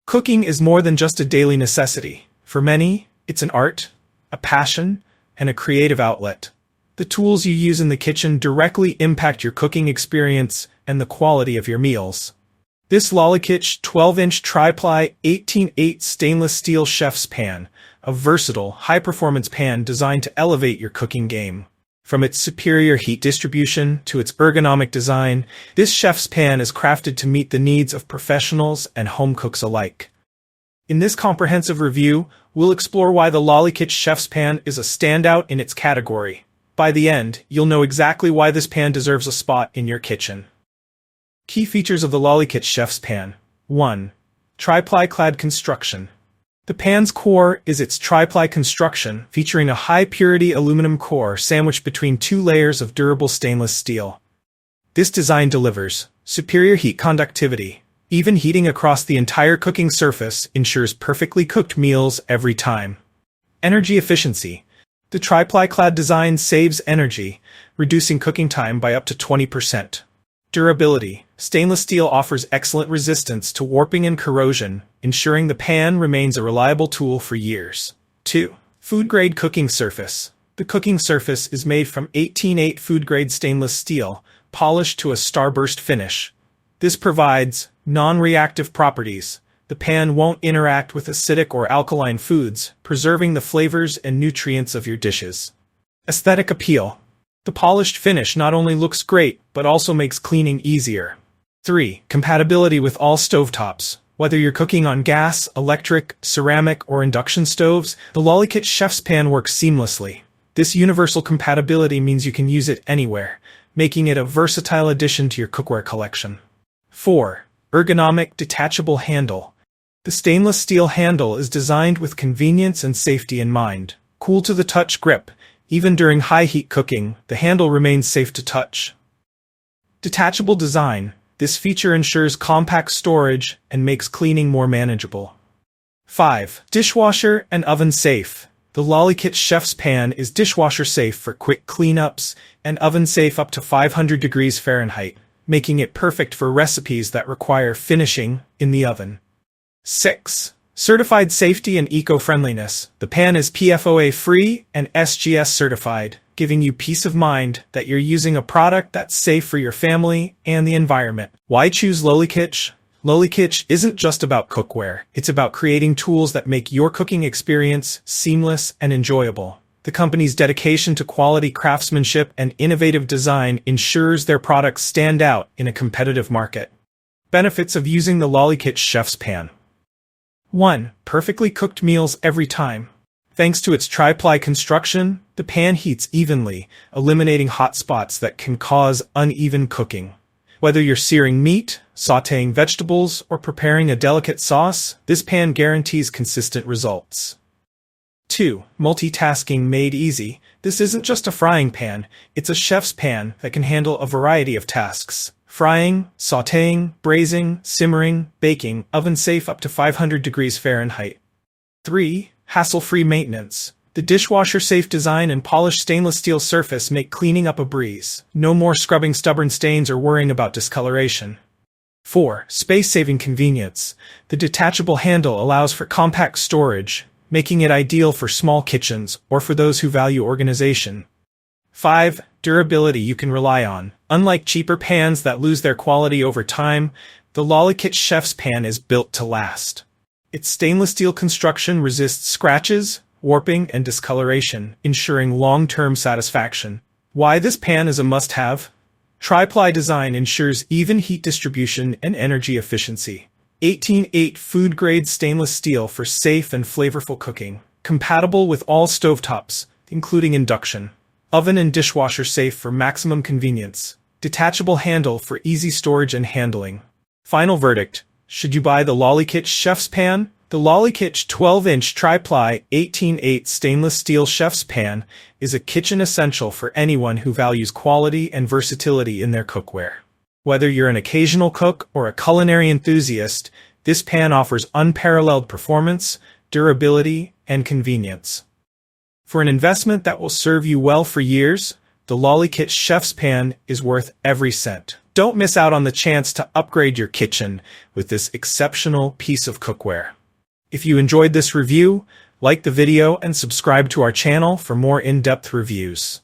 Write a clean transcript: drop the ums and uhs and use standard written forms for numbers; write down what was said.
Cooking is more than just a daily necessity. For many, it's an art, a passion, and a creative outlet. The tools you use in the kitchen directly impact your cooking experience and the quality of your meals. This Lolykitch 12-inch Tri-Ply 18/8 stainless steel chef's pan, a versatile, high-performance pan designed to elevate your cooking game. From its superior heat distribution to its ergonomic design, this chef's pan is crafted to meet the needs of professionals and home cooks alike. In this comprehensive review, we'll explore why the Lolykitch chef's pan is a standout in its category. By the end, you'll know exactly why this pan deserves a spot in your kitchen. Key features of the Lolykitch chef's pan. 1. Tri-Ply clad construction. The pan's core is its Tri-Ply construction, featuring a high-purity aluminum core sandwiched between two layers of durable stainless steel. This design delivers superior heat conductivity. Even heating across the entire cooking surface ensures perfectly cooked meals every time. Energy efficiency. The Tri-Ply clad design saves energy, reducing cooking time by up to 20%. Durability. Stainless steel offers excellent resistance to warping and corrosion, ensuring the pan remains a reliable tool for years. 2. Food-grade cooking surface. The cooking surface is made from 18/8 food-grade stainless steel, polished to a starburst finish. This provides non-reactive properties. The pan won't interact with acidic or alkaline foods, preserving the flavors and nutrients of your dishes. Aesthetic appeal. The polished finish not only looks great, but also makes cleaning easier. 3. Compatibility with all stovetops. Whether you're cooking on gas, electric, ceramic, or induction stoves, the Lolykitch chef's pan works seamlessly. This universal compatibility means you can use it anywhere, making it a versatile addition to your cookware collection. 4. Ergonomic detachable handle. The stainless steel handle is designed with convenience and safety in mind. Cool to the touch grip. Even during high-heat cooking, the handle remains safe to touch. Detachable design. This feature ensures compact storage and makes cleaning more manageable. 5. Dishwasher and oven safe. The Lolykitch chef's pan is dishwasher safe for quick cleanups and oven safe up to 500 degrees Fahrenheit, making it perfect for recipes that require finishing in the oven. 6. Certified safety and eco-friendliness. The pan is PFOA-free and SGS certified, giving you peace of mind that you're using a product that's safe for your family and the environment. Why choose Lolykitch? Lolykitch isn't just about cookware. It's about creating tools that make your cooking experience seamless and enjoyable. The company's dedication to quality craftsmanship and innovative design ensures their products stand out in a competitive market. Benefits of using the Lolykitch chef's pan. 1. Perfectly cooked meals every time. Thanks to its Tri-Ply construction, the pan heats evenly, eliminating hot spots that can cause uneven cooking. Whether you're searing meat, sautéing vegetables, or preparing a delicate sauce, this pan guarantees consistent results. 2. Multitasking made easy. This isn't just a frying pan, it's a chef's pan that can handle a variety of tasks. Frying, sautéing, braising, simmering, baking, oven safe up to 500 degrees Fahrenheit. 3. Hassle-free maintenance. The dishwasher-safe design and polished stainless steel surface make cleaning up a breeze. No more scrubbing stubborn stains or worrying about discoloration. 4. Space-saving convenience. The detachable handle allows for compact storage, making it ideal for small kitchens or for those who value organization. 5. Durability you can rely on. Unlike cheaper pans that lose their quality over time, the Lolykitch chef's pan is built to last. Its stainless steel construction resists scratches, warping, and discoloration, ensuring long-term satisfaction. Why this pan is a must-have? Tri-Ply design ensures even heat distribution and energy efficiency. 18/8 food-grade stainless steel for safe and flavorful cooking. Compatible with all stovetops, including induction. Oven and dishwasher safe for maximum convenience. Detachable handle for easy storage and handling. Final verdict. Should you buy the Lolykitch chef's pan? The Lolykitch 12-inch Tri-Ply 18/8 stainless steel chef's pan is a kitchen essential for anyone who values quality and versatility in their cookware. Whether you're an occasional cook or a culinary enthusiast, this pan offers unparalleled performance, durability, and convenience. For an investment that will serve you well for years, the Lolykitch chef's pan is worth every cent. Don't miss out on the chance to upgrade your kitchen with this exceptional piece of cookware. If you enjoyed this review, like the video and subscribe to our channel for more in-depth reviews.